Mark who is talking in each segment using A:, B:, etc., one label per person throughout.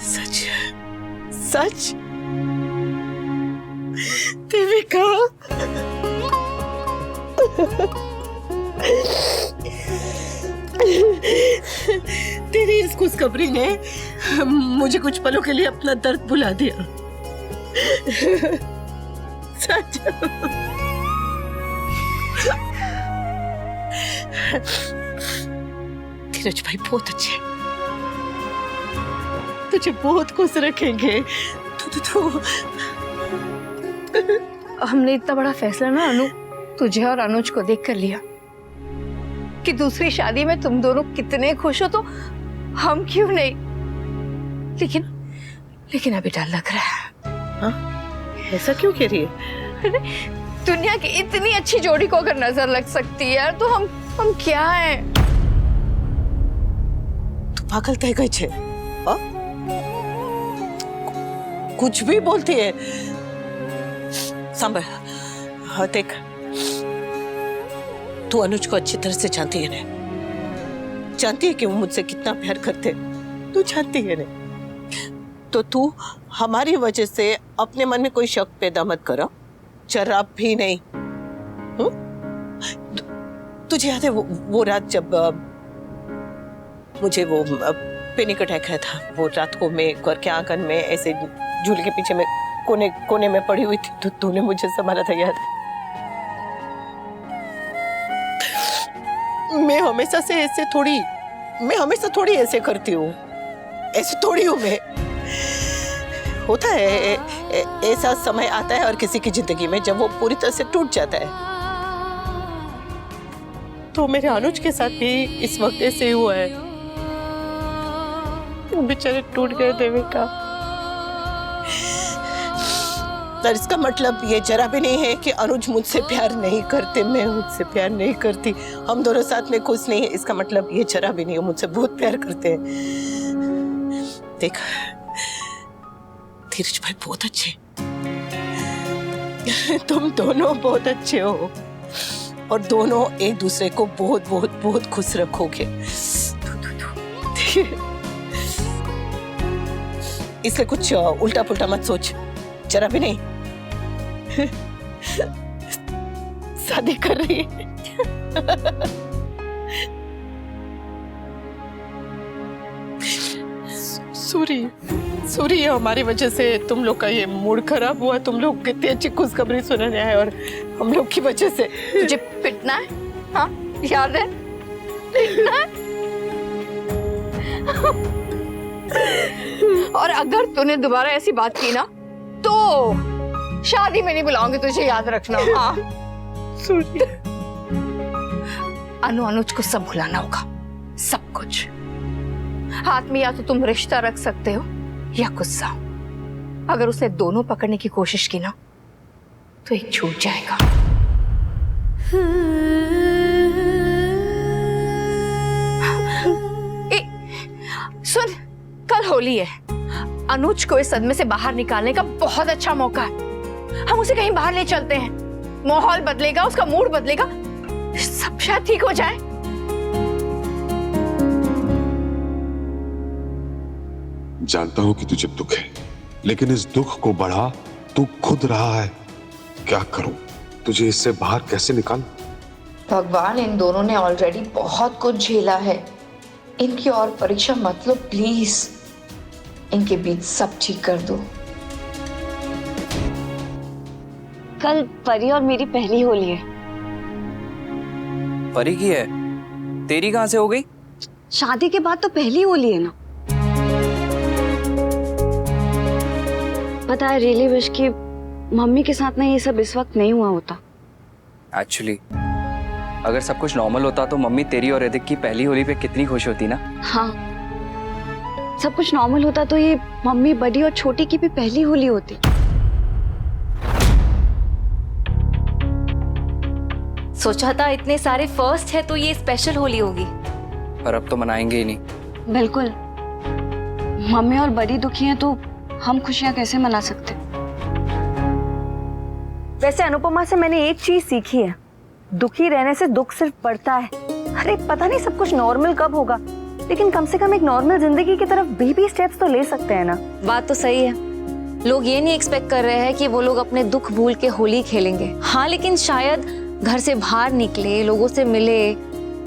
A: सच सच देविका, तेरी इस खुशखबरी ने मुझे कुछ पलों के लिए अपना दर्द भुला दिया। सच। धीरज भाई बहुत अच्छे, तुझे बहुत खुश रखेंगे। तू
B: हमने इतना बड़ा फैसला ना अनु तुझे और अनुज को देख कर लिया कि दूसरी शादी में तुम दोनों कितने खुश हो, तो हम क्यों नहीं। लेकिन अभी डर लग रहा है।
A: हाँ? ऐसा क्यों कह रही है?
B: दुनिया की इतनी अच्छी जोड़ी को अगर नजर लग सकती है यार, तो हम क्या हैं?
A: तू पागल तय गई छे? कुछ भी बोलती है। सांभर, हाँ देख, तू अनुज को अच्छी तरह से जानती है ना, जानती है कि वो मुझसे कितना प्यार करते, तू जानती है ना, तो तू हमारी वजह से अपने मन में कोई शक पैदा मत करो, जरा भी नहीं। तुझे याद है वो रात जब मुझे वो पैनिक अटैक आया था, वो रात को मैं घर के आंगन में ऐसे झूले के पीछे में कोने में पड़ी हुई थी, तो तूने मुझे संभाला था, याद? मैं हमेशा थोड़ी ऐसे करती हूँ, ऐसे थोड़ी हूँ मैं। होता है ऐसा समय आता है और किसी की जिंदगी में जब वो पूरी तरह से टूट जाता है, तो मेरे अनुज के साथ भी इस वक्त ऐसे ही हुआ है। वो बेचारे टूट गए देविका। पर इसका मतलब ये जरा भी नहीं है कि अनुज मुझसे प्यार नहीं करते, मैं मुझसे प्यार नहीं करती, हम दोनों साथ में खुश नहीं है। इसका मतलब ये जरा भी नहीं है, मुझसे बहुत प्यार करते हैं। देख, धीरज भाई बहुत अच्छे, तुम दोनों बहुत अच्छे हो और दोनों एक दूसरे को बहुत बहुत बहुत खुश रखोगे। इसलिए कुछ उल्टा पुल्टा मत सोच, जरा भी नहीं। शादी कर रही है। सूरी, हमारी वजह से तुम लोग का ये मूड खराब हुआ, तुम लोग कितनी अच्छी खुशखबरी सुनाने आए और हम लोग की वजह से
B: तुझे पिटना है? हाँ, याद है? पिटना है? और अगर तूने दोबारा ऐसी बात की ना, तो शादी में नहीं बुलाऊंगी तुझे, याद रखना। हाँ
A: सूरी,
B: अनुज को सब भुलाना होगा, सब कुछ। हाथ में या तो तुम रिश्ता रख सकते हो या गुस्सा। अगर उसने दोनों पकड़ने की कोशिश की ना, तो एक छूट जाएगा। सुन, कल होली है, अनुज को इस सदमे से बाहर निकालने का बहुत अच्छा मौका है। हम उसे कहीं बाहर ले चलते हैं, माहौल बदलेगा, उसका मूड बदलेगा, सब शायद ठीक हो जाए।
C: जानता हूं कि तुझे दुख है, लेकिन इस दुख को बढ़ा तू खुद रहा है। क्या करूं, तुझे इससे बाहर कैसे निकाल?
D: भगवान, इन दोनों ने ऑलरेडी बहुत कुछ झेला है, इनकी और परीक्षा मत लो प्लीज। इनके बीच सब ठीक कर दो।
E: कल परी और मेरी पहली होली है।
F: परी की है, तेरी कहां से हो गई?
E: शादी के बाद तो पहली होली है ना। पता है, रियली विश कि मम्मी के साथ ना ये सब इस वक्त नहीं हुआ होता।
F: एक्चुअली अगर सब कुछ नॉर्मल होता तो मम्मी तेरी और रितिक की पहली होली पे कितनी खुश होती ना।
E: हाँ, सब कुछ नॉर्मल होता तो ये मम्मी, बड़ी और छोटी की भी पहली होली होती।
G: सोचा था इतने सारे फर्स्ट है तो ये स्पेशल होली होगी,
F: पर अब तो मनाएंगे ही नहीं।
E: बिल्कुल, मम्मी और बड़ी दुखी हैं तो हम खुशियां कैसे मना सकते?
H: वैसे अनुपमा से मैंने एक चीज सीखी है, दुखी रहने से दुख सिर्फ बढ़ता है। अरे पता नहीं सब कुछ नॉर्मल कब होगा, लेकिन कम से कम एक नॉर्मल जिंदगी की तरफ बेबी स्टेप्स तो ले सकते हैं ना।
G: बात तो सही है, लोग ये नहीं एक्सपेक्ट कर रहे हैं कि वो लोग अपने दुख भूल के होली खेलेंगे। हाँ, लेकिन शायद घर से बाहर निकले, लोगों से मिले,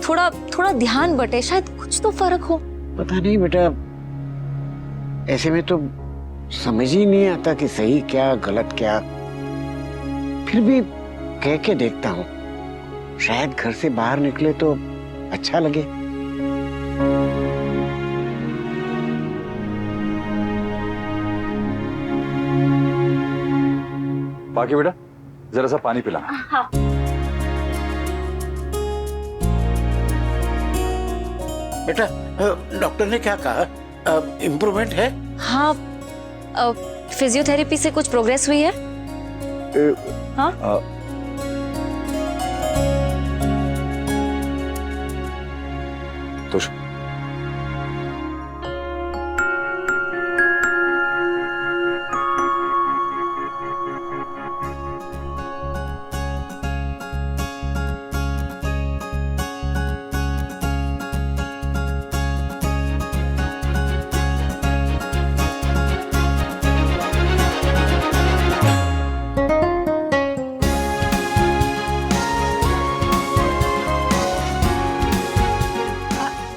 G: थोड़ा थोड़ा ध्यान बटे, शायद कुछ तो फर्क हो।
I: पता नहीं बेटा, ऐसे में तो समझ ही नहीं आता कि सही क्या गलत क्या। फिर भी कह के देखता हूँ, शायद घर से बाहर निकले तो अच्छा लगे।
J: बाकी बेटा जरा सा पानी पिला।
H: हाँ।
I: बेटा डॉक्टर ने क्या कहा, इम्प्रूवमेंट है?
G: हाँ, फिजियोथेरेपी से कुछ प्रोग्रेस हुई है। हाँ,
J: तो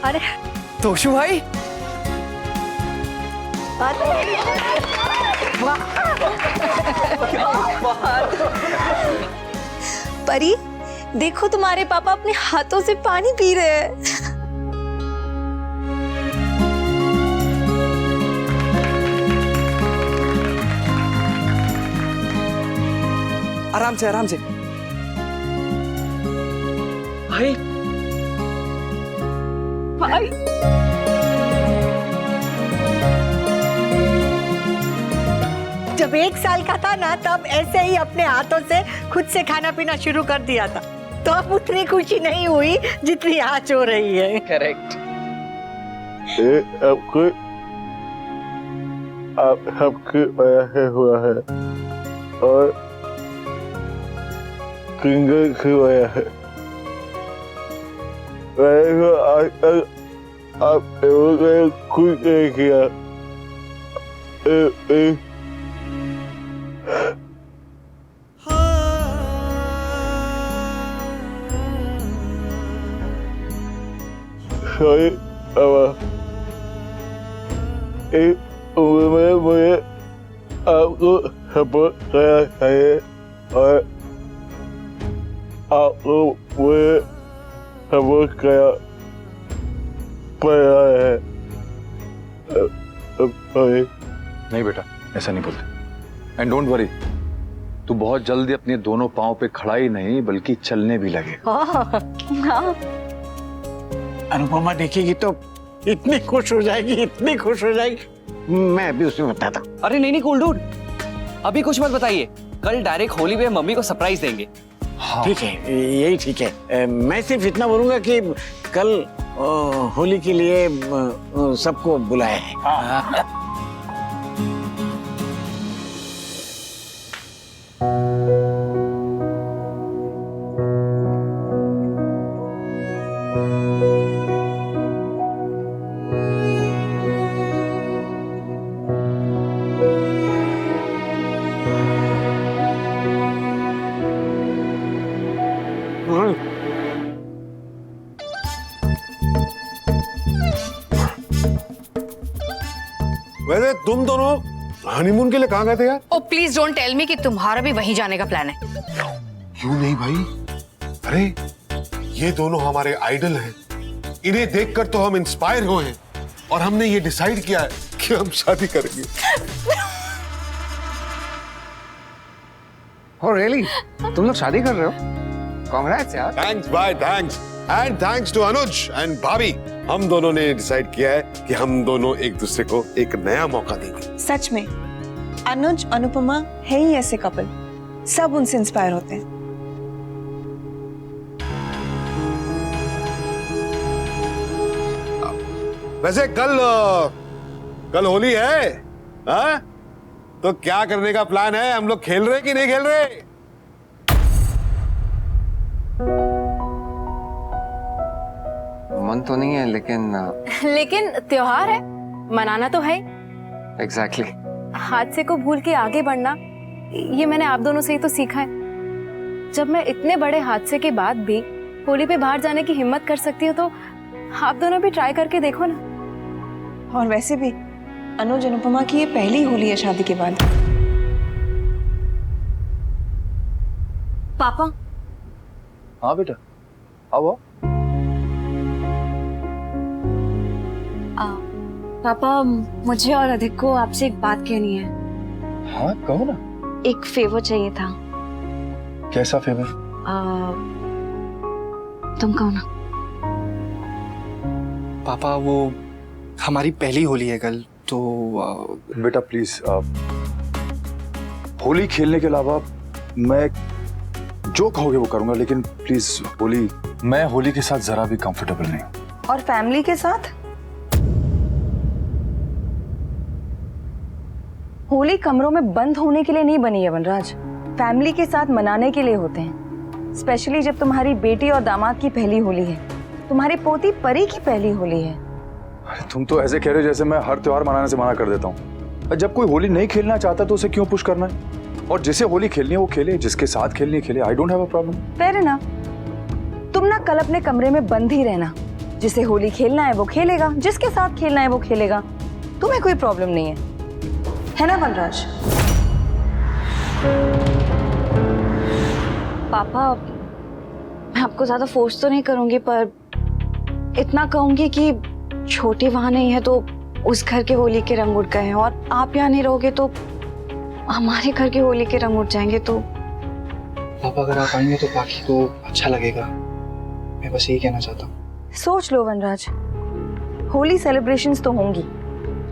B: अरे
F: तोशु भाई,
G: परी देखो तुम्हारे पापा अपने हाथों से पानी पी रहे हैं।
F: आराम से आराम से। भाई
B: भाई
A: जब 1 साल का था ना, तब ऐसे ही अपने हाथों से खुद से खाना पीना शुरू कर दिया था, तो अब उतनी खुशी नहीं हुई जितनी आज हो रही है।
F: करेक्ट।
K: आपकी वजह से हुआ है और किंगर की वजह से। आज तक आप कुछ नहीं किया। सॉरी इस उम्र में मुझे आपको सपोर्ट करना चाहिए और आपको मुझे सपोर्ट करना पड़ रहा है।
J: नहीं बेटा, ऐसा नहीं बोलते। एंड डोंट वरी, तू बहुत जल्दी अपने दोनों पांव पे खड़ा ही नहीं बल्कि चलने भी लगे।
I: अनुपमा देखेगी तो इतनी खुश हो जाएगी, इतनी खुश हो जाएगी, मैं अभी उसे बताता हूँ।
F: अरे नहीं नहीं कूल डूड, अभी कुछ मत बताइए, कल डायरेक्ट होली पे मम्मी को सरप्राइज देंगे।
I: हाँ। ठीक है, यही ठीक है। मैं सिर्फ इतना बोलूंगा कि कल होली के लिए सबको बुलाया है। हाँ।
C: वैसे तुम दोनों हनीमून के लिए कहाँ गए थे यार?
B: ओ प्लीज डोंट टेल मी कि तुम्हारा भी वहीं जाने का प्लान है।
C: क्यों नहीं भाई, अरे ये दोनों हमारे आइडल हैं, इन्हें देखकर तो हम इंस्पायर हुए हैं और हमने ये डिसाइड किया है कि हम शादी करेंगे।
I: Oh really? तुम लोग शादी कर रहे हो? Congrats यार।
C: थैंक्स भाई, thanks and thanks to Anuj and भाभी। हम दोनों ने डिसाइड किया है कि हम दोनों एक दूसरे को एक नया मौका देंगे।
L: सच में अनुज अनुपमा है ही ऐसे कपल, सब उनसे इंस्पायर होते हैं।
C: वैसे कल होली है, हाँ? तो क्या करने का प्लान है? हम लोग खेल रहे कि नहीं खेल रहे?
F: मन तो नहीं है,
H: लेकिन त्योहार है, मनाना तो है।
F: एग्जैक्टली।
H: हादसे को भूल के आगे बढ़ना, ये मैंने आप दोनों से ही तो सीखा है। जब मैं इतने बड़े हादसे के बाद भी होली पे बाहर जाने की हिम्मत कर सकती हूँ, तो आप दोनों भी ट्राई करके देखो ना।
L: और वैसे भी अनुज अनुपमा की ये पहली होली है शादी के बाद।
E: पापा।
J: हाँ बेटा, आओ।
E: पापा, मुझे और अधिक को आपसे एक बात कहनी है।
J: हाँ कहो ना।
E: एक फेवर चाहिए था।
J: कैसा फेवर?
E: तुम कहो ना।
F: पापा, वो हमारी पहली होली है कल, तो
J: बेटा प्लीज, होली खेलने के अलावा मैं जो कहोगे वो करूंगा, लेकिन प्लीज मैं होली के साथ जरा भी कंफर्टेबल नहीं।
L: और फैमिली के साथ? होली कमरों में बंद होने के लिए नहीं बनी है वनराज, फैमिली के साथ मनाने के लिए होते हैं। स्पेशली जब तुम्हारी बेटी और दामाद की पहली होली है, तुम्हारी पोती परी की पहली होली है।
J: अरे तुम तो ऐसे कह रहे हो जैसे मैं हर त्योहार मनाने से मना कर देता हूँ। जब कोई होली नहीं खेलना चाहता तो उसे क्यों पुश करना है? और जिसे होली खेलनी है वो खेले, जिसके साथ खेलनी है खेले। I don't have a problem.
L: Fair ना, तुम ना कल अपने कमरे में बंद ही रहना। जिसे होली खेलना है वो खेलेगा, जिसके साथ खेलना है वो खेलेगा। तुम्हें कोई प्रॉब्लम नहीं है ना वनराज?
E: पापा, मैं आपको ज्यादा फोर्स तो नहीं करूंगी, पर इतना कहूंगी कि छोटी वहां नहीं है तो उस घर के होली के रंग उड़ गए हैं, और आप यहाँ नहीं रहोगे तो हमारे घर के होली के रंग उड़ जाएंगे। तो
F: पापा, अगर आप आएंगे तो बाकी को अच्छा लगेगा। मैं बस यही कहना चाहता हूँ।
L: सोच लो वनराज, होली सेलिब्रेशंस तो होंगी।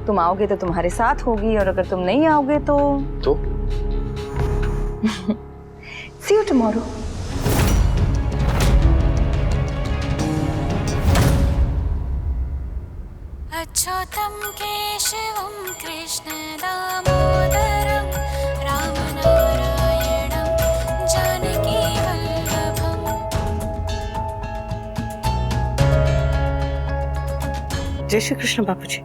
L: तुम आओगे तो तुम्हारे साथ होगी, और अगर तुम नहीं आओगे तो See you tomorrow.
M: अच्युतं केशवं कृष्ण दामोदरं रामनारायणं जानकी वल्लभम्।
A: जय श्री कृष्ण बापूजी।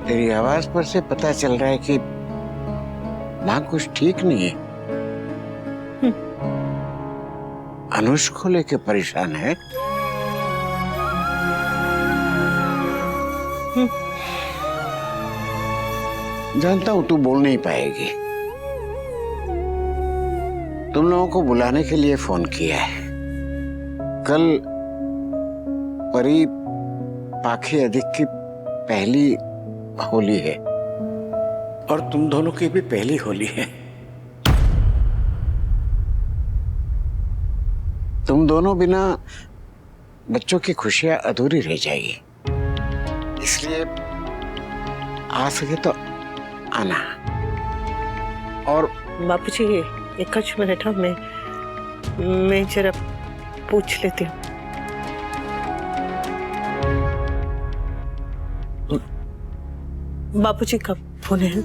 I: तेरी आवाज पर से पता चल रहा है कि माँ कुछ ठीक नहीं है। अनुज को लेके परेशान है। जानता हूं तू बोल नहीं पाएगी। तुम लोगों को बुलाने के लिए फोन किया है। कल परी पाखी अधिक की पहली होली है, और तुम दोनों की भी पहली होली है। तुम दोनों बिना बच्चों की खुशियां अधूरी रह जाएगी, इसलिए आ सके तो आना। और
A: बापूजी, एक मिनट, मैं जरा पूछ लेती हूँ। बापूजी का फोन है?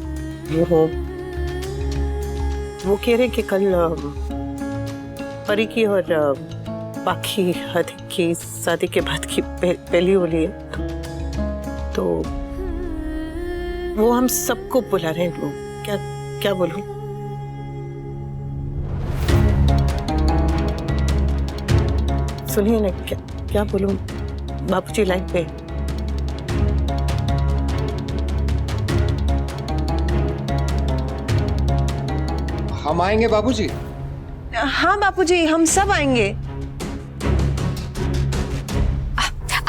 A: वो कह रहे कि कल परी की और बाकी अधिक की शादी के बाद की पहली होली है, तो वो हम सबको बुला रहे हैं। वो क्या बोलूं? सुनिए ना, क्या बोलूं? बापूजी लाइन पे।
F: हम आएंगे बाबूजी।
L: हाँ बापूजी, हम सब आएंगे।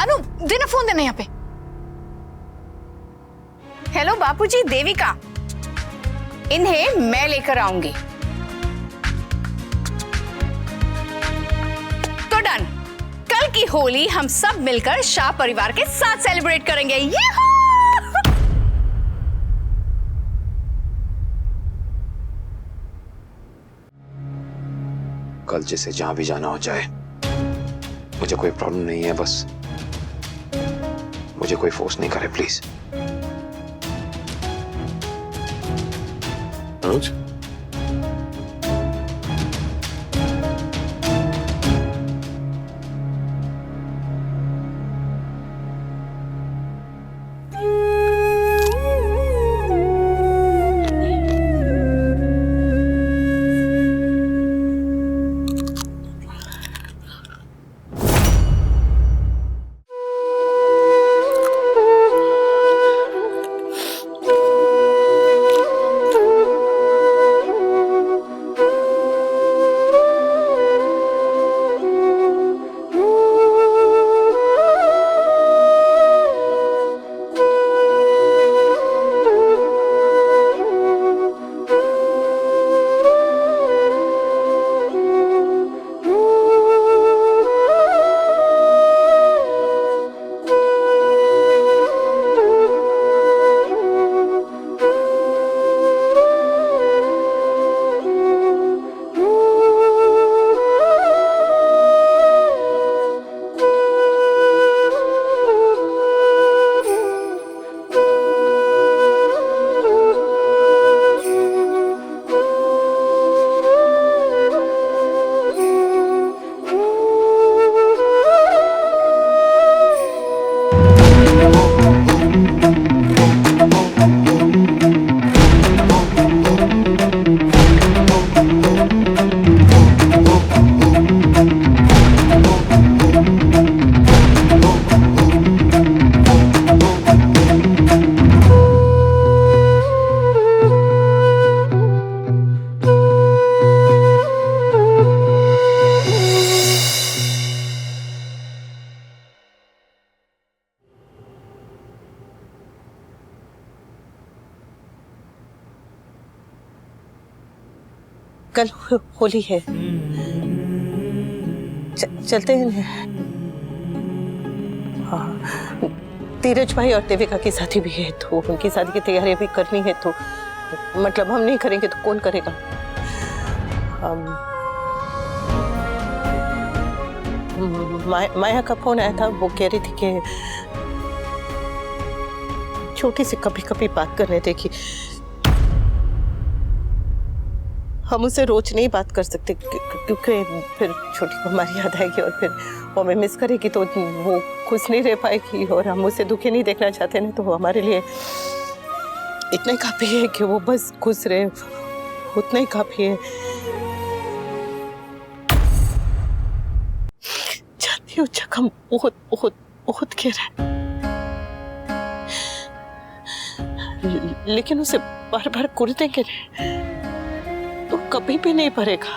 B: अनु, देना फोन, देना यहाँ पे। हेलो बापूजी, देविका, इन्हें मैं लेकर आऊंगी। तो डन, कल की होली हम सब मिलकर शाह परिवार के साथ सेलिब्रेट करेंगे। ये
N: कल जिसे जहां भी जाना हो जाए, मुझे कोई प्रॉब्लम नहीं है। बस मुझे कोई फोर्स नहीं करे प्लीज।
C: अनुज,
A: कल होली है, चलते हैं। हाँ, धीरज भाई और देविका की शादी भी है, तो उनकी शादी की तैयारी भी करनी है, तो मतलब हम नहीं करेंगे तो कौन करेगा? माया का फोन आया था, वो कह रही थी कि छोटी सी कभी कभी बात करने देगी। हम उससे रोज नहीं बात कर सकते क्योंकि फिर छोटी को हमारी याद आएगी और फिर वो हमें मिस करेगी, तो वो खुश नहीं रह पाएगी और हम उसे दुखी नहीं देखना चाहते ना, तो हमारे लिए इतना ही काफी है कि वो बस खुश रहे, उतना ही काफी है। जानती हो जख्म बहुत बहुत बहुत गहरा है, लेकिन उसे बार बार कुरेदेंगे तो कभी भी नहीं भरेगा।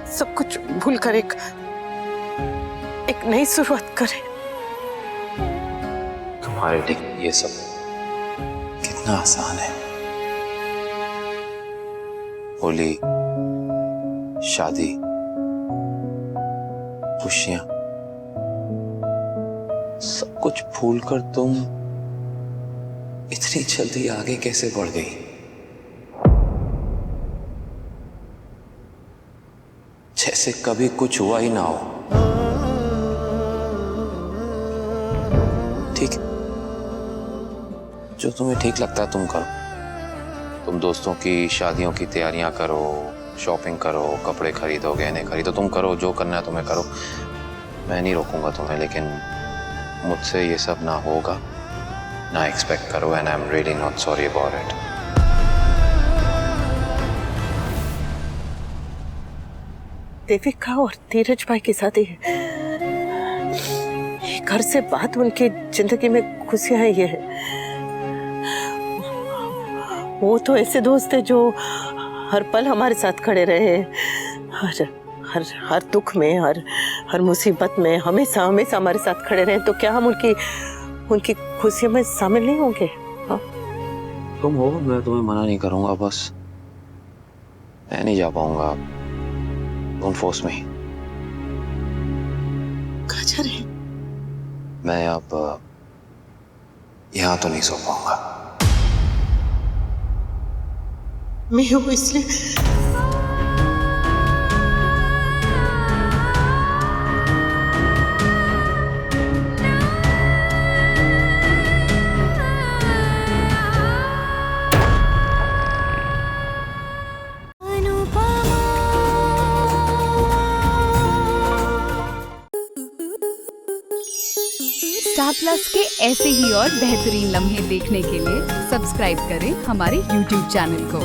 A: सब कुछ भूल कर एक नई शुरुआत करे।
N: तुम्हारे लिए ये सब कितना आसान है। होली, शादी, खुशियां, सब कुछ भूलकर तुम इतनी जल्दी आगे कैसे बढ़ गई? जैसे कभी कुछ हुआ ही ना हो। ठीक, जो तुम्हें ठीक लगता है तुम करो। तुम दोस्तों की शादियों की तैयारियां करो, शॉपिंग करो, कपड़े खरीदो, गहने खरीदो, तुम करो जो करना है तुम्हें करो। मैं नहीं रोकूंगा तुम्हें, लेकिन मुझसे ये सब ना होगा, ना एक्सपेक्ट करो, and I am really not sorry about it.
A: Devika और धीरज भाई की शादी है, घर से बात उनकी जिंदगी में खुशियां है। ये वो तो ऐसे दोस्त है जो हर पल हमारे साथ खड़े रहे, हर दुख में, हर मुसीबत में हमेशा हमेशा हमारे साथ खड़े रहे। तो क्या हम उनकी खुशियों में शामिल नहीं होंगे? हाँ?
N: तुम हो, मैं तुम्हें मना नहीं करूंगा, बस मैं नहीं जा पाऊंगा। Don't force me.
A: कहाँ जा रहे?
N: मैं अब यहाँ तो नहीं सो पाऊंगा।
A: मैं हूँ इसलिए
O: स्टार प्लस के ऐसे ही और बेहतरीन लम्हे देखने के लिए सब्सक्राइब करें हमारे YouTube चैनल को।